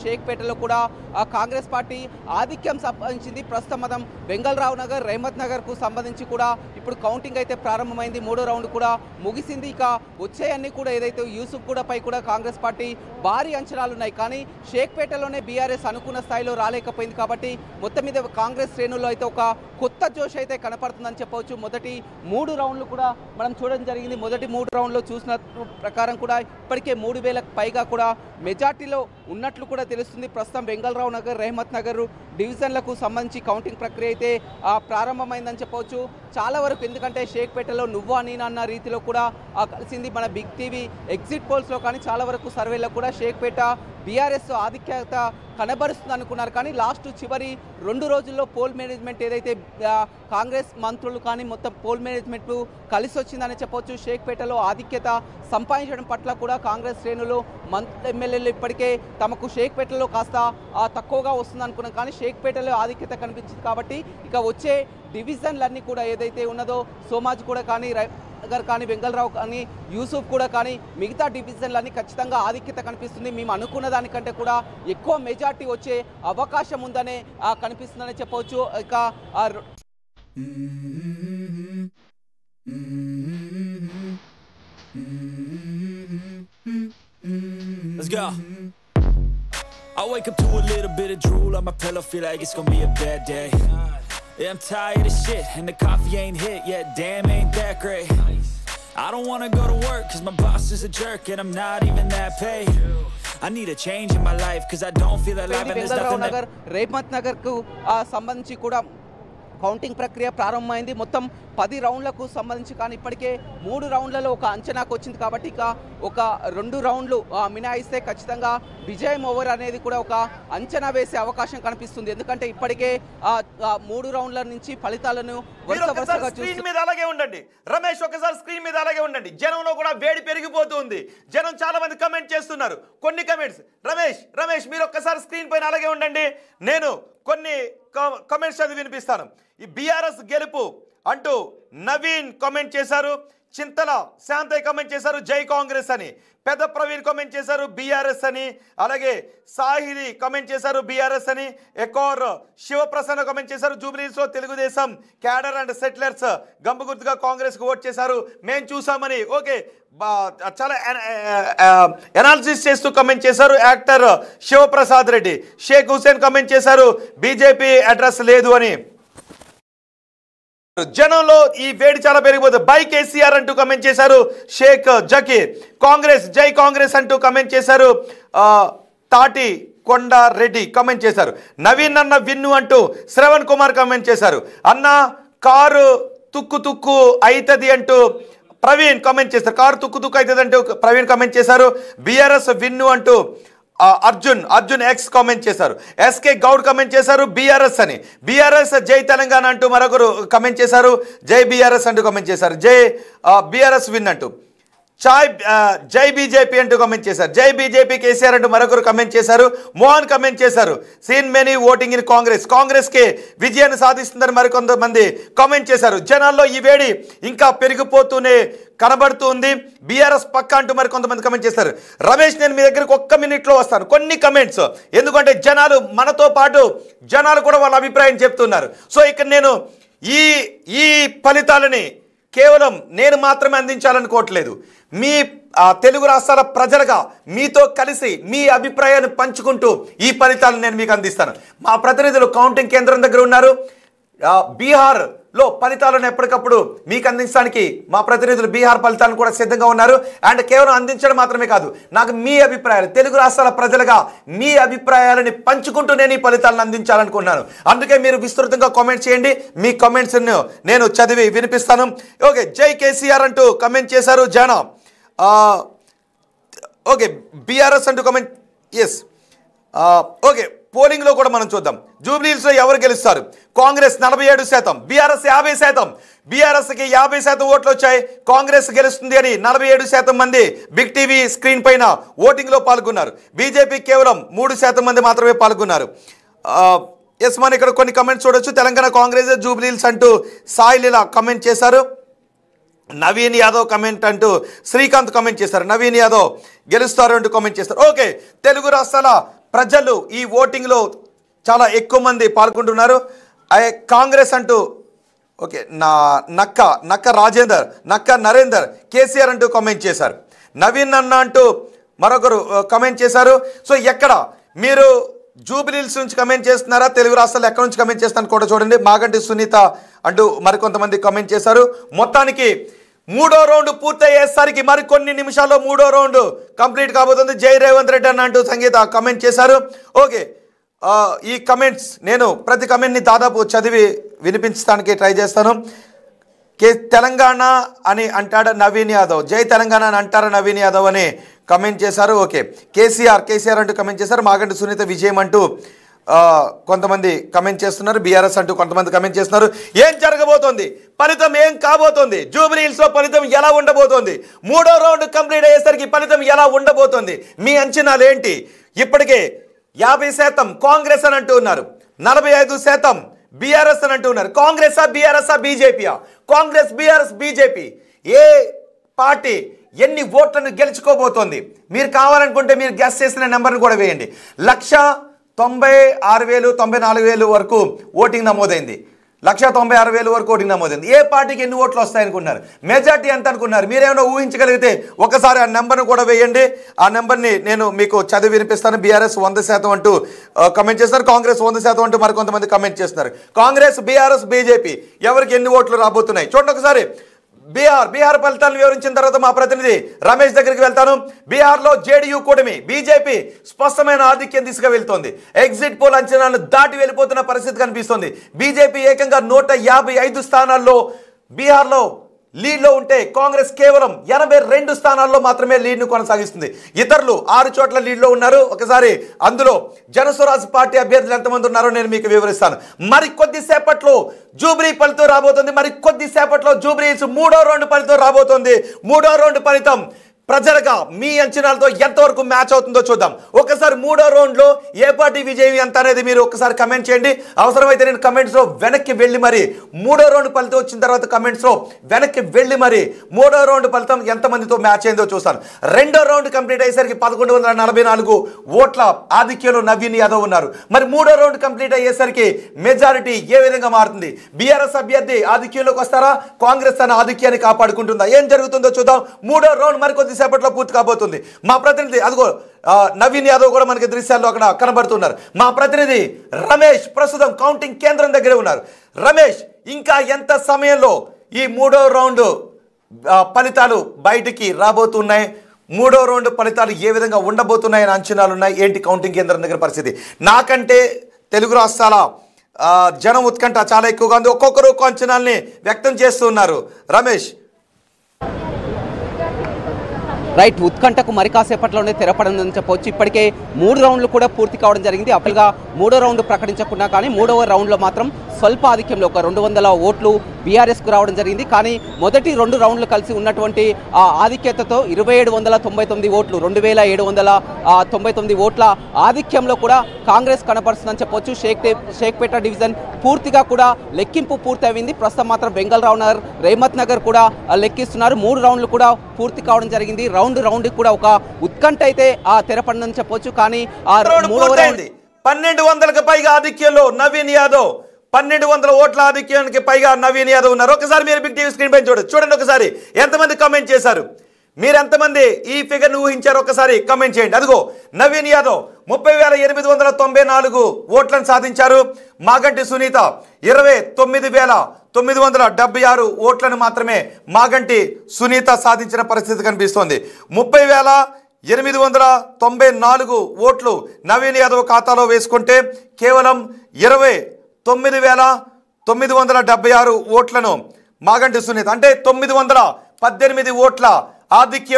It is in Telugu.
షేక్పేటలో కూడా కాంగ్రెస్ పార్టీ ఆధిక్యం సంపాదించింది. ప్రస్తుతం మనం వెంగళరావు నగర్, రెహమత్ నగర్కు సంబంధించి కూడా ఇప్పుడు కౌంటింగ్ అయితే ప్రారంభమైంది. 3వ రౌండ్ కూడా ముగిసింది. ఇక వచ్చేయన్నీ కూడా ఏదైతే యూసుఫ్ కూడా పై కూడా కాంగ్రెస్ పార్టీ భారీ అంచనాలు ఉన్నాయి. కానీ షేక్పేటలోనే బీఆర్ఎస్ అనుకున్న స్థాయిలో రాలేకపోయింది. కాబట్టి మొత్తం మీద కాంగ్రెస్ శ్రేణుల్లో అయితే ఒక కొత్త జోష్ అయితే కనపడుతుందని చెప్పవచ్చు. మొదటి 3 రౌండ్లు కూడా మనం చూడడం జరిగింది. మొదటి 3 రౌండ్లో చూసిన ప్రకారం కూడా ఇప్పటికే 3000కు పైగా కూడా మెజార్టీలో ఉన్నట్లు కూడా తెలుస్తుంది. ప్రస్తుతం వెంగళరావు నగర్, రెహమత్ నగర్ డివిజన్లకు సంబంధించి కౌంటింగ్ ప్రక్రియ అయితే ప్రారంభమైందని చెప్పవచ్చు. చాలా వరకు ఎందుకంటే షేక్పేటలో నువ్వా నేనా అన్న రీతిలో కూడా కలిసింది. మన బిగ్ టీవీ ఎగ్జిట్ పోల్స్లో కానీ చాలా వరకు సర్వేలో కూడా షేక్పేట బీఆర్ఎస్ ఆధిక్యత కనబరుస్తుంది అనుకున్నారు. కానీ చివరి 2 రోజుల్లో పోల్ మేనేజ్మెంట్ ఏదైతే కాంగ్రెస్ మంత్రులు కానీ మొత్తం పోల్ మేనేజ్మెంట్ కలిసి వచ్చిందని చెప్పవచ్చు. షేక్పేటలో ఆధిక్యత సంపాదించడం పట్ల కూడా కాంగ్రెస్ శ్రేణులు ఎమ్మెల్యేలు ఇప్పటికే తమకు షేక్పేటలో కాస్త తక్కువగా వస్తుంది అనుకున్నాం. కానీ షేక్పేటలో ఆధిక్యత కనిపించింది. కాబట్టి ఇక వచ్చే డివిజన్లన్నీ కూడా ఏదైతే ఉన్నదో సోమాజ్ కూడా కానీ, నగర్ కానీ, వెంగళరావు కానీ, యూసుఫ్ కూడా కానీ మిగతా డివిజన్లన్నీ ఖచ్చితంగా ఆధిక్యత కనిపిస్తుంది. మేము అనుకున్న దానికంటే కూడా ఎక్కువ మెజార్టీ వచ్చే అవకాశం ఉందనే కనిపిస్తుందని చెప్పవచ్చు. ఇక Let's go. I wake up to a little bit of drool on my pillow, feel like it's gonna be a bad day. Yeah, I'm tired of shit and the coffee ain't hit yet, damn ain't that great. I don't wanna go to work cause my boss is a jerk and I'm not even that paid. I need a change in my life cause I don't feel alive and there's nothing Nagar, Rahmat నగర్కు సంబంధించి కూడా కౌంటింగ్ ప్రక్రియ ప్రారంభమైంది. మొత్తం 10 రౌండ్లకు సంబంధించి కానీ ఇప్పటికే 3 రౌండ్లలో ఒక అంచనాకు వచ్చింది. కాబట్టి ఇక ఒక 2 రౌండ్లు మినాయిస్తే ఖచ్చితంగా విజయం ఓవర్ అనేది కూడా ఒక అంచనా వేసే అవకాశం కనిపిస్తుంది. ఎందుకంటే ఇప్పటికే 3 రౌండ్ల నుంచి ఫలితాలను స్క్రీన్ మీద అలాగే ఉండండి. రమేష్ ఒకసారి స్క్రీన్ మీద అలాగే ఉండండి. జనంలో కూడా వేడి పెరిగిపోతుంది. జనం చాలా మంది కమెంట్ చేస్తున్నారు. కొన్ని కమెంట్స్ రమేష్ మీరు ఒక్కసారి స్క్రీన్ పైన అలాగే ఉండండి. నేను కొన్ని కమెంట్స్ చదివి వినిపిస్తాను. ఈ బీఆర్ఎస్ గెలుపు అంటూ నవీన్ కామెంట్ చేశారు. చింతల శాంతయ్య కామెంట్ చేశారు జై కాంగ్రెస్ అని. పెద్ద ప్రవీణ్ కామెంట్ చేశారు బీఆర్ఎస్ అని. అలాగే సాహిరి కామెంట్ చేశారు బీఆర్ఎస్ అని. ఎకోర్ శివప్రసన్న కామెంట్ చేశారు జూబ్లీహిల్స్లో తెలుగుదేశం క్యాడర్ అండ్ సెటిలర్స్ గంప గుర్తుగా కాంగ్రెస్కు ఓట్ చేశారు మేము చూసామని. ఓకే, చాలా ఎనాలిసిస్ చేస్తూ కమెంట్ చేశారు యాక్టర్ శివప్రసాద్ రెడ్డి. షేక్ హుసేన్ కమెంట్ చేశారు బీజేపీ అడ్రస్ లేదు అని. జనంలో ఈ వేడి చాలా పెరిగిపోతుంది. బై కేసీఆర్ అంటూ కమెంట్ చేశారు షేక్ జకీర్. కాంగ్రెస్ జై కాంగ్రెస్ అంటూ కమెంట్ చేశారు తాటి కొండారెడ్డి కమెంట్ చేశారు. నవీన్ అన్న విన్ను అంటూ శ్రవణ్ కుమార్ కమెంట్ చేశారు. అన్న కారు తుక్కు అవుతుంది అంటూ ప్రవీణ్ కమెంట్ చేశారు. కారు తుక్కు అవుతుంది అంటూ ప్రవీణ్ కమెంట్ చేశారు. బీఆర్ఎస్ విన్ను అంటూ అర్జున్ ఎక్స్ కామెంట్ చేశారు. ఎస్కే గౌడ్ కమెంట్ చేశారు బీఆర్ఎస్ అని. బీఆర్ఎస్ జై తెలంగాణ అంటూ మరొకరు కమెంట్ చేశారు. జై బీఆర్ఎస్ అంటూ కమెంట్ చేశారు. జై బీఆర్ఎస్ విన్ అంటూ జై బీజేపీ అంటూ కమెంట్ చేశారు. జై బీజేపీ కేసీఆర్ అంటూ మరొకరు కమెంట్ చేశారు. మోహన్ కమెంట్ చేశారు సీన్ మెనీ ఓటింగ్ ఇన్ కాంగ్రెస్కి విజయాన్ని సాధిస్తుందని మరికొంతమంది కామెంట్ చేశారు. జనాల్లో ఈ వేడి ఇంకా పెరిగిపోతూనే కనబడుతుంది. బీఆర్ఎస్ పక్క అంటూ మరి కొంతమంది కమెంట్ చేశారు. రమేష్ నేను మీ దగ్గరకు 1 మినిట్లో వస్తాను. కొన్ని కమెంట్స్ ఎందుకంటే జనాలు మనతో పాటు జనాలు కూడా వాళ్ళ అభిప్రాయం చెప్తున్నారు. సో ఇక్కడ నేను ఈ ఫలితాలని కేవలం నేను మాత్రమే అందించాలనుకోవట్లేదు. మీ తెలుగు రాష్ట్రాల ప్రజలుగా మీతో కలిసి మీ అభిప్రాయాన్ని పంచుకుంటూ ఈ ఫలితాలను నేను మీకు అందిస్తాను. మా ప్రతినిధులు కౌంటింగ్ కేంద్రం దగ్గర ఉన్నారు. బీహార్లో ఫలితాలను ఎప్పటికప్పుడు మీకు అందించడానికి మా ప్రతినిధులు బీహార్ ఫలితాలను కూడా సిద్ధంగా ఉన్నారు. అండ్ కేవలం అందించడం మాత్రమే కాదు, నాకు మీ అభిప్రాయాలు తెలుగు రాష్ట్రాల ప్రజలుగా మీ అభిప్రాయాలని పంచుకుంటూ నేను ఈ ఫలితాలను అందించాలనుకున్నాను. అందుకే మీరు విస్తృతంగా కామెంట్ చేయండి. మీ కామెంట్స్ను నేను చదివి వినిపిస్తాను. ఓకే, జై కేసీఆర్ అంటూ కామెంట్ చేశారు జానా. ఓకే, బీఆర్ఎస్ అంటూ కామెంట్. ఎస్, ఓకే, పోలింగ్లో కూడా మనం చూద్దాం. జూబ్లీహిల్స్లో ఎవరు గెలుస్తారు? కాంగ్రెస్ 47%, బీఆర్ఎస్ 50%. బీఆర్ఎస్కి 50% ఓట్లు వచ్చాయి. కాంగ్రెస్ గెలుస్తుంది అని 47% మంది బిగ్ టీవీ స్క్రీన్ పైన ఓటింగ్లో పాల్గొన్నారు. బీజేపీ కేవలం 3% మంది మాత్రమే పాల్గొన్నారు. ఎస్, మనం ఇక్కడ కొన్ని కమెంట్స్ చూడొచ్చు. తెలంగాణ కాంగ్రెస్ జూబ్లీహిల్స్ అంటూ సాయి లీలా కమెంట్ చేశారు. నవీన్ యాదవ్ కమెంట్ అంటూ శ్రీకాంత్ కమెంట్ చేశారు. నవీన్ యాదవ్ గెలుస్తారు అంటూ కామెంట్ చేస్తారు. ఓకే, తెలుగు రాష్ట్రాల ప్రజలు ఈ ఓటింగ్లో చాలా ఎక్కువ మంది పాల్గొంటున్నారు. కాంగ్రెస్ అంటూ ఓకే నక్క రాజేందర్, నక్క నరేందర్, కేసీఆర్ అంటూ కామెంట్ చేశారు. నవీన్ అన్న అంటూ మరొకరు కామెంట్ చేశారు. సో ఎక్కడ మీరు జూబ్లీహిల్స్ నుంచి కమెంట్ చేస్తున్నారా, తెలుగు రాష్ట్రాలు ఎక్కడి నుంచి కమెంట్ చేస్తారని కూడా చూడండి. మాగంటి సునీత అంటూ మరికొంతమంది కమెంట్ చేశారు. మొత్తానికి 3వ రౌండ్ పూర్తయ్యేసరికి మరికొన్ని నిమిషాల్లో 3వ రౌండ్ కంప్లీట్ కాబోతుంది. జై రేవంత్ రెడ్డి అన్న అంటూ సంగీత కమెంట్ చేశారు. ఓకే, ఈ కమెంట్స్ నేను ప్రతి కమెంట్ని దాదాపు చదివి వినిపించడానికి ట్రై చేస్తాను. తెలంగాణ అని అంటాడు నవీన్ యాదవ్, జై తెలంగాణ అని అంటారా నవీన్ యాదవ్ అని కమెంట్ చేశారు. ఓకే, కేసీఆర్ అంటూ కమెంట్ చేశారు. మాగంటి సునీత విజయం అంటూ కొంతమంది కమెంట్ చేస్తున్నారు. బీఆర్ఎస్ అంటూ కొంతమంది కమెంట్ చేస్తున్నారు. ఏం జరగబోతోంది, ఫలితం ఏం కాబోతోంది, జూబ్లీహిల్స్లో ఫలితం ఎలా ఉండబోతోంది, 3వ రౌండ్ కంప్లీట్ అయ్యేసరికి ఫలితం ఎలా ఉండబోతోంది, మీ అంచనాలు ఏంటి? ఇప్పటికే 50% కాంగ్రెస్ అని అంటూ ఉన్నారు, 45% బీఆర్ఎస్ అని అంటూ ఉన్నారు. కాంగ్రెసా బీఆర్ఎస్ఆ బీజేపీయా? కాంగ్రెస్ బీఆర్ఎస్ బీజేపీ ఏ పార్టీ ఎన్ని ఓట్లను గెలుచుకోబోతోంది? మీరు కావాలనుకుంటే మీరు గెస్ చేసిన నెంబర్ని కూడా వేయండి. 1,96,000 94,000 వరకు ఓటింగ్ నమోదైంది. 1,96,000 వరకు ఓటింగ్ నమోదైంది. ఏ పార్టీకి ఎన్ని ఓట్లు వస్తాయనుకున్నారు? మెజార్టీ ఎంత అనుకున్నారు? మీరేమైనా ఊహించగలిగితే ఒకసారి ఆ నెంబర్ను కూడా వేయండి. ఆ నెంబర్ని నేను మీకు చదివి వినిపిస్తాను. బీఆర్ఎస్ 100% అంటూ కమెంట్ చేస్తారు. కాంగ్రెస్ 100% అంటూ మరికొంతమంది కమెంట్ చేస్తున్నారు. కాంగ్రెస్, బీఆర్ఎస్, బీజేపీ ఎవరికి ఎన్ని ఓట్లు రాబోతున్నాయి చూడండి ఒకసారి. బీహార్ ఫలితాలను వివరించిన తర్వాత మా ప్రతినిధి రమేష్ దగ్గరికి వెళ్తాను. బీహార్లో జేడీయూ కూటమి, బీజేపీ స్పష్టమైన ఆధిక్యం దిశగా వెళ్తోంది. ఎగ్జిట్ పోల్ అంచనాలను దాటి వెళ్ళిపోతున్న పరిస్థితి కనిపిస్తోంది. బీజేపీ ఏకంగా 155 స్థానాల్లో బీహార్లో లీడ్లో ఉంటే కాంగ్రెస్ కేవలం 82 స్థానాల్లో మాత్రమే లీడ్ను కొనసాగిస్తుంది. ఇతరులు 6 చోట్ల లీడ్లో ఉన్నారు. ఒకసారి అందులో జనస్వరాజ్ పార్టీ అభ్యర్థులు ఎంతమంది ఉన్నారో నేను మీకు వివరిస్తాను. మరి కొద్దిసేపట్లో జూబ్లీ ఫలితం రాబోతుంది. మరి కొద్దిసేపట్లో జూబ్లీహిల్స్ 3వ రౌండ్ ఫలితం రాబోతుంది. 3వ రౌండ్ ఫలితం ప్రజలుగా మీ అంచనాలతో ఎంతవరకు మ్యాచ్ అవుతుందో చూద్దాం. ఒకసారి 3వ రౌండ్లో ఏ పార్టీ విజయం ఎంత అనేది మీరు ఒకసారి కమెంట్ చేయండి. అవసరమైతే నేను కమెంట్స్లో వెనక్కి వెళ్ళి మరి 3వ రౌండ్ ఫలితం వచ్చిన తర్వాత కమెంట్స్లో వెనక్కి వెళ్ళి మరి 3వ రౌండ్ ఫలితం ఎంతమందితో మ్యాచ్ అయిందో చూస్తాను. 2వ రౌండ్ కంప్లీట్ అయ్యేసరికి 1144 ఓట్ల ఆధిక్యంలో నవీన్ యాదవ్ ఉన్నారు. మరి 3వ రౌండ్ కంప్లీట్ అయ్యేసరికి మెజారిటీ ఏ విధంగా మారుతుంది? బీఆర్ఎస్ అభ్యర్థి ఆధిక్యంలోకి వస్తారా? కాంగ్రెస్ తన ఆధిక్యాన్ని కాపాడుకుంటుందా? ఏం జరుగుతుందో చూద్దాం. 3వ రౌండ్ మరికొద్ది సేపట్లో పూర్తి కాబోతుంది. మా ప్రతినిధి అదిగో నవీన్ యాదవ్ కూడా మనకి దృశ్యాల్లో అక్కడ కనబడుతున్నారు. మా ప్రతినిధి రమేష్ ప్రస్తుతం కౌంటింగ్ కేంద్రం దగ్గరే ఉన్నారు. రమేష్, ఇంకా ఎంత సమయంలో ఈ 3వ రౌండ్ ఫలితాలు బయటికి రాబోతున్నాయి? 3వ రౌండ్ ఫలితాలు ఏ విధంగా ఉండబోతున్నాయని అంచనాలు ఉన్నాయి? ఏంటి కౌంటింగ్ కేంద్రం దగ్గర పరిస్థితి? నాకంటే తెలుగు రాష్ట్రాల జనం ఉత్కంఠ చాలా ఎక్కువగా ఉంది. ఒక్కొక్కరు ఒక్కో అంచనాల్ని వ్యక్తం చేస్తున్నారు. రమేష్, రైట్, ఉత్కంఠకు మరి కాసేపట్లోనే తెరపడిందని చెప్పవచ్చు. ఇప్పటికే 3 రౌండ్లు కూడా పూర్తి కావడం జరిగింది. అప్పటిగా 3వ రౌండ్ ప్రకటించకుండా కానీ 3వ రౌండ్లో మాత్రం స్వల్ప ఆధిక్యంలో ఒక 200 ఓట్లు బీఆర్ఎస్కు రావడం జరిగింది. కానీ మొదటి 2 రౌండ్లు కలిసి ఉన్నటువంటి ఆధిక్యతతో 2799 ఓట్లు, 2799 ఓట్ల ఆధిక్యంలో కూడా కాంగ్రెస్ కనపరుస్తుందని చెప్పవచ్చు. షేక్పేట డివిజన్ పూర్తిగా కూడా లెక్కింపు పూర్తయింది. ప్రస్తుతం మాత్రం బెంగళరావు నగర్, రేమత్ నగర్ కూడా లెక్కిస్తున్నారు. 3 రౌండ్లు కూడా పూర్తి కావడం జరిగింది. రౌండ్ కూడా ఒక ఉత్కంఠ అయితే తెరపడిందని చెప్పవచ్చు. కానీ 1200కు పైగా ఆధిక్యంలో నవీన్ యాదవ్, 1200 ఓట్ల ఆధిక్యానికి పైగా నవీన్ యాదవ్ ఉన్నారు. ఒకసారి మీరు బిగ్ టీవీ స్క్రీన్ పైన చూడండి. ఒకసారి ఎంతమంది కమెంట్ చేశారు, మీరు ఎంతమంది ఈ ఫిగర్ను ఊహించారు ఒకసారి కమెంట్ చేయండి. అదిగో నవీన్ యాదవ్ 30,894 ఓట్లను సాధించారు. మాగంటి సునీత 29,976 ఓట్లను మాత్రమే మాగంటి సునీత సాధించిన పరిస్థితి కనిపిస్తోంది. 30,894 ఓట్లు నవీన్ యాదవ్ ఖాతాలో వేసుకుంటే కేవలం 29,976 ఓట్లను మాగంటి సునీత అంటే 918 ఓట్ల ఆధిక్యం